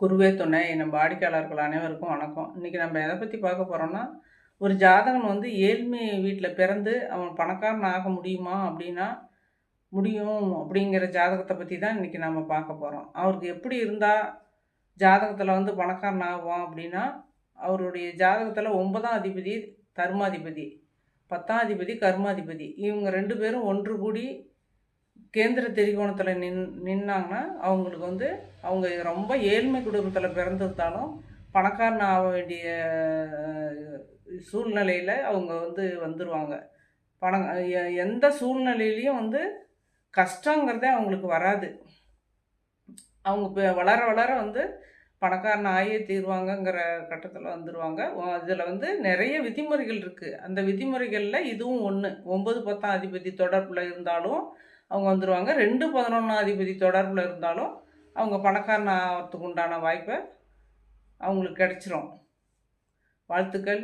குருவே துணை. நம்ம வாடிக்கையாளர்கள் அனைவருக்கும் வணக்கம். இன்றைக்கி நம்ம எதை பற்றி பார்க்க போகிறோம்னா, ஒரு ஜாதகன் வந்து ஏழ்மை வீட்டில் பிறந்து அவன் பணக்காரன் ஆக முடியுமா அப்படின்னா, முடியும் அப்படிங்கிற ஜாதகத்தை பற்றி தான் இன்றைக்கி நம்ம பார்க்க போகிறோம். அவருக்கு எப்படி இருந்தால் ஜாதகத்தில் வந்து பணக்காரன் ஆகுவான் அப்படின்னா, அவருடைய ஜாதகத்தில் 9ஆம் அதிபதி தர்மாதிபதி, 10ஆம் அதிபதி கர்மாதிபதி, இவங்க 2 பேரும் ஒன்று கூடி கேந்திர திரிகோணத்தில் நின்னாங்கன்னா அவங்களுக்கு வந்து அவங்க ரொம்ப ஏழ்மை குடும்பத்தில் பிறந்திருந்தாலும் பணக்காரன் ஆக வேண்டிய சூழ்நிலையில் அவங்க வந்து வந்துடுவாங்க. பணம் எந்த சூழ்நிலையிலையும் வந்து கஷ்டங்கிறதே அவங்களுக்கு வராது. அவங்க வளர வளர வந்து பணக்காரன் ஆகியே தீர்வாங்கங்கிற கட்டத்தில் வந்துடுவாங்க. இதில் வந்து நிறைய விதிமுறைகள் இருக்குது. அந்த விதிமுறைகளில் இதுவும் ஒன்று. 9 10ஆம் அதிபதி தொடர்பில் இருந்தாலும் அவங்க வந்துடுவாங்க. 2 11ஆம் அதிபதி தொடர்பில் இருந்தாலும் அவங்க பணக்காரன் ஆகிறதுக்கு உண்டான வாய்ப்பை அவங்களுக்கு கிடைச்சிரும். வாழ்த்துக்கள்.